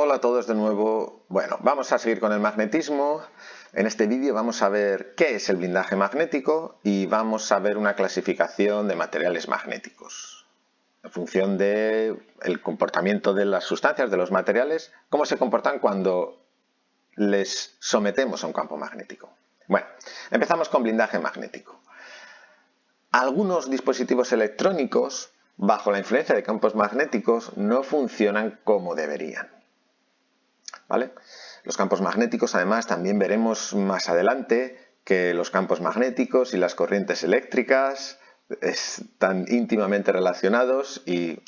Hola a todos de nuevo. Bueno, vamos a seguir con el magnetismo. En este vídeo vamos a ver qué es el blindaje magnético y vamos a ver una clasificación de materiales magnéticos. En función del comportamiento de las sustancias, de los materiales, cómo se comportan cuando les sometemos a un campo magnético. Bueno, empezamos con blindaje magnético. Algunos dispositivos electrónicos, bajo la influencia de campos magnéticos, no funcionan como deberían. ¿Vale? Los campos magnéticos, además, también veremos más adelante que los campos magnéticos y las corrientes eléctricas están íntimamente relacionados y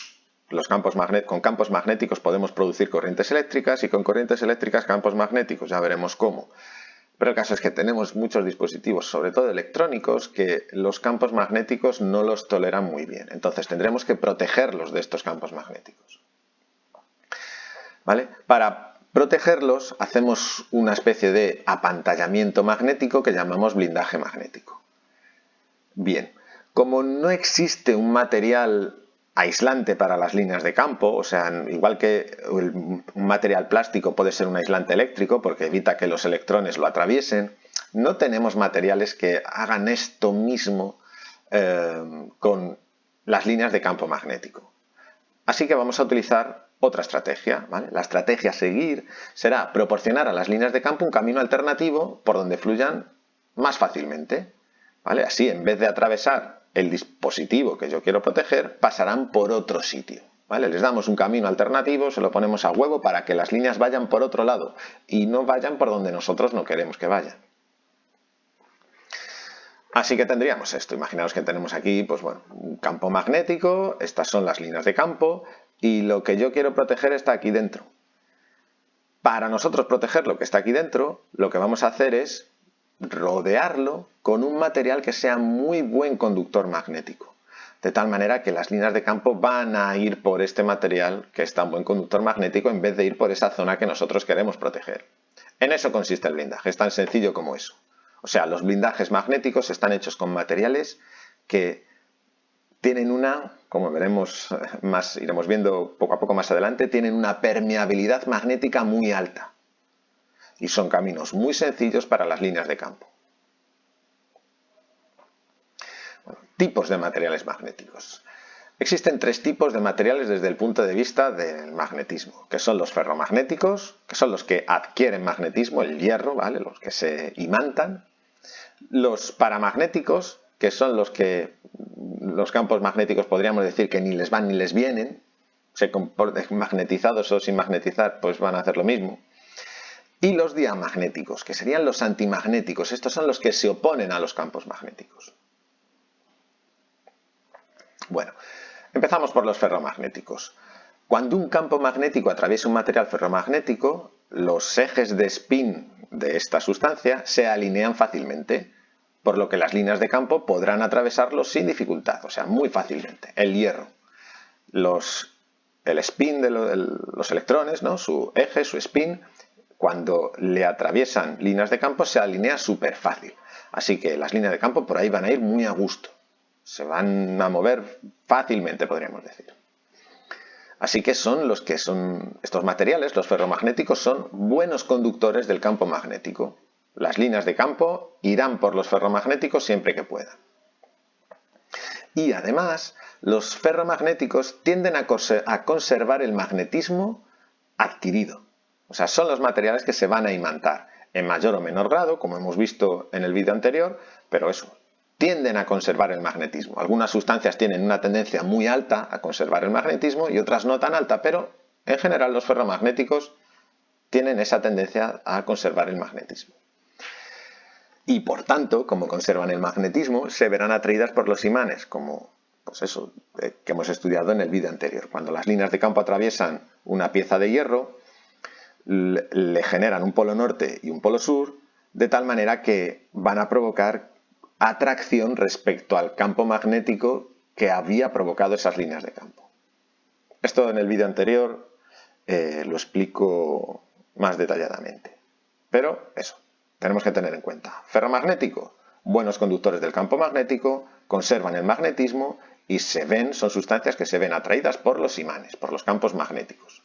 con campos magnéticos podemos producir corrientes eléctricas y con corrientes eléctricas campos magnéticos, ya veremos cómo. Pero el caso es que tenemos muchos dispositivos, sobre todo electrónicos, que los campos magnéticos no los toleran muy bien. Entonces tendremos que protegerlos de estos campos magnéticos. ¿Vale? Para protegerlos hacemos una especie de apantallamiento magnético que llamamos blindaje magnético. Bien, como no existe un material aislante para las líneas de campo, o sea, igual que un material plástico puede ser un aislante eléctrico porque evita que los electrones lo atraviesen, no tenemos materiales que hagan esto mismo con las líneas de campo magnético. Así que vamos a utilizar otra estrategia, ¿vale? La estrategia a seguir será proporcionar a las líneas de campo un camino alternativo por donde fluyan más fácilmente, ¿vale? Así, en vez de atravesar el dispositivo que yo quiero proteger, pasarán por otro sitio, ¿vale? Les damos un camino alternativo, se lo ponemos a huevo para que las líneas vayan por otro lado y no vayan por donde nosotros no queremos que vayan. Así que tendríamos esto. Imaginaos que tenemos aquí, pues bueno, un campo magnético, estas son las líneas de campo y lo que yo quiero proteger está aquí dentro. Para nosotros proteger lo que está aquí dentro, lo que vamos a hacer es rodearlo con un material que sea muy buen conductor magnético. De tal manera que las líneas de campo van a ir por este material que es tan buen conductor magnético en vez de ir por esa zona que nosotros queremos proteger. En eso consiste el blindaje, es tan sencillo como eso. O sea, los blindajes magnéticos están hechos con materiales que tienen como veremos iremos viendo poco a poco más adelante, tienen una permeabilidad magnética muy alta. Y son caminos muy sencillos para las líneas de campo. Bueno, tipos de materiales magnéticos. Existen tres tipos de materiales desde el punto de vista del magnetismo, que son los ferromagnéticos, que son los que adquieren magnetismo, el hierro, ¿vale? Los que se imantan. Los paramagnéticos, que son los campos magnéticos podríamos decir que ni les van ni les vienen, magnetizados o sin magnetizar, pues van a hacer lo mismo. Y los diamagnéticos, que serían los antimagnéticos, estos son los que se oponen a los campos magnéticos. Bueno, empezamos por los ferromagnéticos. Cuando un campo magnético atraviesa un material ferromagnético, los ejes de spin de esta sustancia se alinean fácilmente, por lo que las líneas de campo podrán atravesarlo sin dificultad, o sea, muy fácilmente. El hierro, el spin de los electrones, ¿no? Su eje, su spin, cuando le atraviesan líneas de campo se alinea súper fácil. Así que las líneas de campo por ahí van a ir muy a gusto. Se van a mover fácilmente, podríamos decir. Así que estos materiales, los ferromagnéticos, son buenos conductores del campo magnético. Las líneas de campo irán por los ferromagnéticos siempre que puedan. Y además, los ferromagnéticos tienden a conservar el magnetismo adquirido. O sea, son los materiales que se van a imantar en mayor o menor grado, como hemos visto en el vídeo anterior, pero eso, tienden a conservar el magnetismo. Algunas sustancias tienen una tendencia muy alta a conservar el magnetismo y otras no tan alta, pero en general los ferromagnéticos tienen esa tendencia a conservar el magnetismo. Y por tanto, como conservan el magnetismo, se verán atraídas por los imanes, como pues eso, que hemos estudiado en el vídeo anterior. Cuando las líneas de campo atraviesan una pieza de hierro, le generan un polo norte y un polo sur, de tal manera que van a provocar atracción respecto al campo magnético que había provocado esas líneas de campo. Esto en el vídeo anterior lo explico más detalladamente. Pero eso, tenemos que tener en cuenta. Ferromagnético, buenos conductores del campo magnético, conservan el magnetismo y son sustancias que se ven atraídas por los imanes, por los campos magnéticos.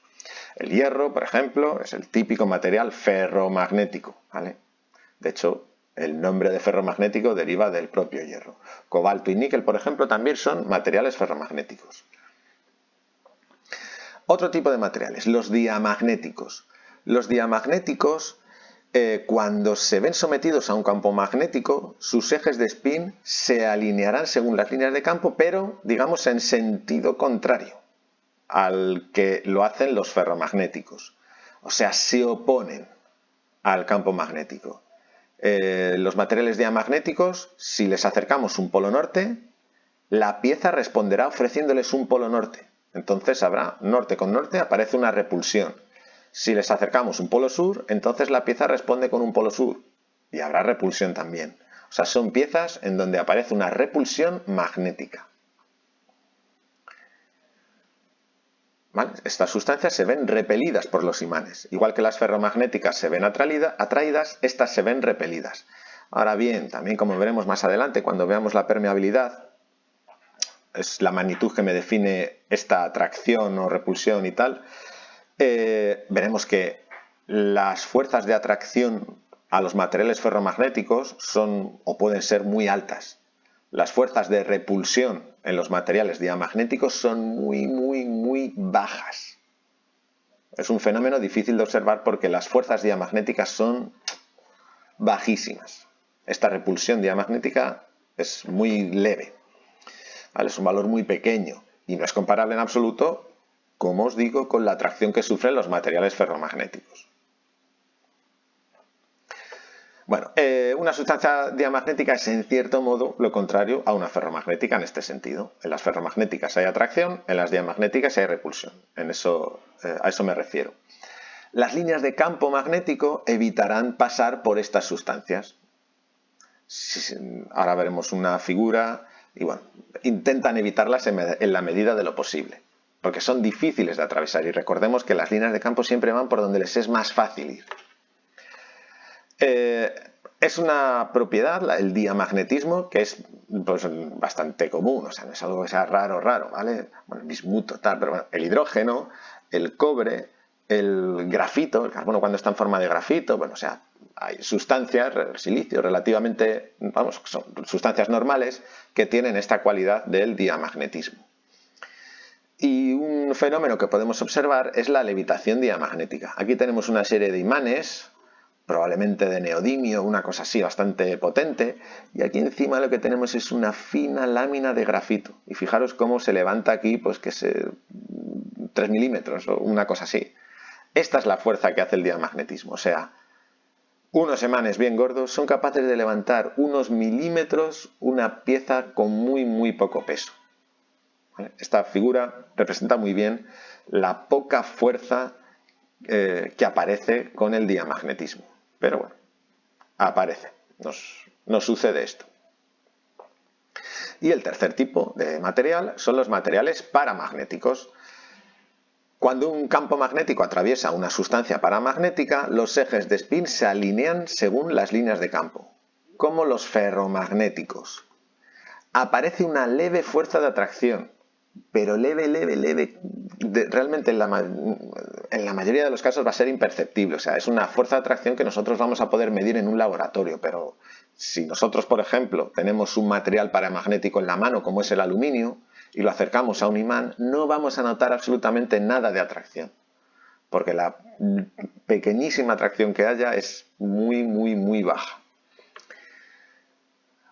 El hierro, por ejemplo, es el típico material ferromagnético, ¿vale? De hecho, el nombre de ferromagnético deriva del propio hierro. Cobalto y níquel, por ejemplo, también son materiales ferromagnéticos. Otro tipo de materiales, los diamagnéticos. Los diamagnéticos, cuando se ven sometidos a un campo magnético, sus ejes de spin se alinearán según las líneas de campo, pero, digamos, en sentido contrario al que lo hacen los ferromagnéticos. O sea, se oponen al campo magnético. Los materiales diamagnéticos, si les acercamos un polo norte, la pieza responderá ofreciéndoles un polo norte. Entonces habrá norte con norte, aparece una repulsión. Si les acercamos un polo sur, entonces la pieza responde con un polo sur y habrá repulsión también. O sea, son piezas en donde aparece una repulsión magnética. ¿Vale? Estas sustancias se ven repelidas por los imanes. Igual que las ferromagnéticas se ven atraídas, estas se ven repelidas. Ahora bien, también como veremos más adelante, cuando veamos la permeabilidad, es la magnitud que me define esta atracción o repulsión y tal, veremos que las fuerzas de atracción a los materiales ferromagnéticos son o pueden ser muy altas. Las fuerzas de repulsión en los materiales diamagnéticos son muy bajas. Es un fenómeno difícil de observar porque las fuerzas diamagnéticas son bajísimas. Esta repulsión diamagnética es muy leve, ¿vale? Es un valor muy pequeño y no es comparable en absoluto, como os digo, con la atracción que sufren los materiales ferromagnéticos. Bueno, una sustancia diamagnética es en cierto modo lo contrario a una ferromagnética en este sentido. En las ferromagnéticas hay atracción, en las diamagnéticas hay repulsión. A eso me refiero. Las líneas de campo magnético evitarán pasar por estas sustancias. Ahora veremos una figura y bueno, intentan evitarlas en la medida de lo posible, porque son difíciles de atravesar y recordemos que las líneas de campo siempre van por donde les es más fácil ir. Es una propiedad, el diamagnetismo, que es pues, bastante común, o sea, no es algo que sea raro, ¿vale? Bueno, el bismuto, tal, pero bueno, el hidrógeno, el cobre, el grafito, el carbono cuando está en forma de grafito, bueno, o sea, hay sustancias, el silicio, relativamente, vamos, son sustancias normales que tienen esta cualidad del diamagnetismo. Y un fenómeno que podemos observar es la levitación diamagnética. Aquí tenemos una serie de imanes, probablemente de neodimio, una cosa así bastante potente, y aquí encima lo que tenemos es una fina lámina de grafito. Y fijaros cómo se levanta aquí, pues que es 3 milímetros o una cosa así. Esta es la fuerza que hace el diamagnetismo, o sea, unos imanes bien gordos son capaces de levantar unos milímetros una pieza con muy poco peso. ¿Vale? Esta figura representa muy bien la poca fuerza que aparece con el diamagnetismo. Pero bueno, aparece, nos sucede esto. Y el tercer tipo de material son los materiales paramagnéticos. Cuando un campo magnético atraviesa una sustancia paramagnética, los ejes de spin se alinean según las líneas de campo, como los ferromagnéticos. Aparece una leve fuerza de atracción, pero leve, realmente en la mayoría de los casos va a ser imperceptible. O sea, es una fuerza de atracción que nosotros vamos a poder medir en un laboratorio, pero si nosotros, por ejemplo, tenemos un material paramagnético en la mano, como es el aluminio, y lo acercamos a un imán, no vamos a notar absolutamente nada de atracción, porque la pequeñísima atracción que haya es muy baja.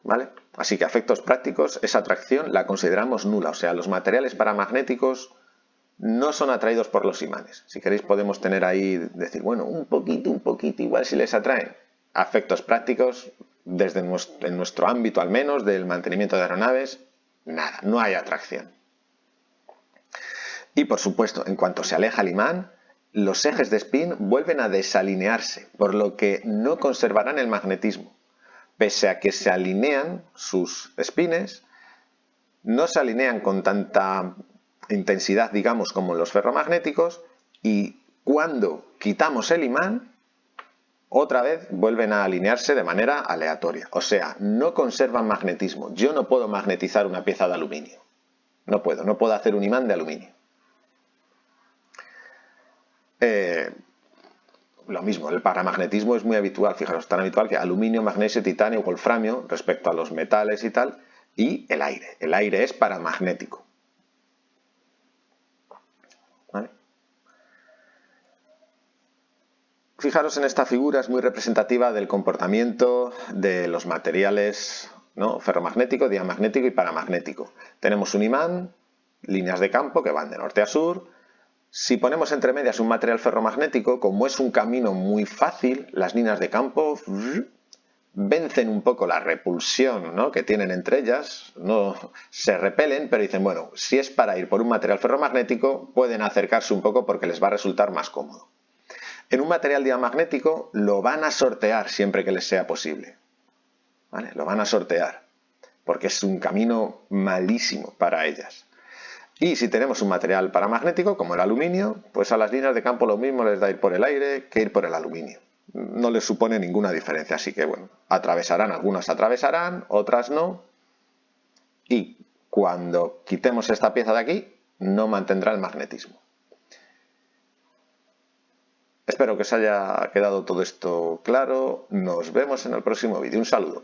¿Vale? Así que a efectos prácticos esa atracción la consideramos nula, o sea, los materiales paramagnéticos no son atraídos por los imanes. Si queréis podemos tener ahí, decir, bueno, un poquito, igual si les atraen. A efectos prácticos, en nuestro ámbito al menos, del mantenimiento de aeronaves, nada, no hay atracción. Y por supuesto, en cuanto se aleja el imán, los ejes de spin vuelven a desalinearse, por lo que no conservarán el magnetismo. Pese a que se alinean sus spines, no se alinean con tanta intensidad, digamos, como los ferromagnéticos, y cuando quitamos el imán, otra vez vuelven a alinearse de manera aleatoria. O sea, no conservan magnetismo. Yo no puedo magnetizar una pieza de aluminio. No puedo hacer un imán de aluminio. lo mismo, el paramagnetismo es muy habitual, fijaros, tan habitual que aluminio, magnesio, titanio, wolframio, respecto a los metales y tal, y el aire. El aire es paramagnético. ¿Vale? Fijaros en esta figura, es muy representativa del comportamiento de los materiales, ¿no? Ferromagnético, diamagnético y paramagnético. Tenemos un imán, líneas de campo que van de norte a sur. Si ponemos entre medias un material ferromagnético, como es un camino muy fácil, las líneas de campo vencen un poco la repulsión, ¿no?, que tienen entre ellas, no se repelen, pero dicen, bueno, si es para ir por un material ferromagnético, pueden acercarse un poco porque les va a resultar más cómodo. En un material diamagnético lo van a sortear siempre que les sea posible, ¿vale? Lo van a sortear, porque es un camino malísimo para ellas. Y si tenemos un material paramagnético, como el aluminio, pues a las líneas de campo lo mismo les da ir por el aire que ir por el aluminio. No les supone ninguna diferencia, así que bueno, atravesarán, algunas atravesarán, otras no. Y cuando quitemos esta pieza de aquí, no mantendrá el magnetismo. Espero que os haya quedado todo esto claro. Nos vemos en el próximo vídeo. Un saludo.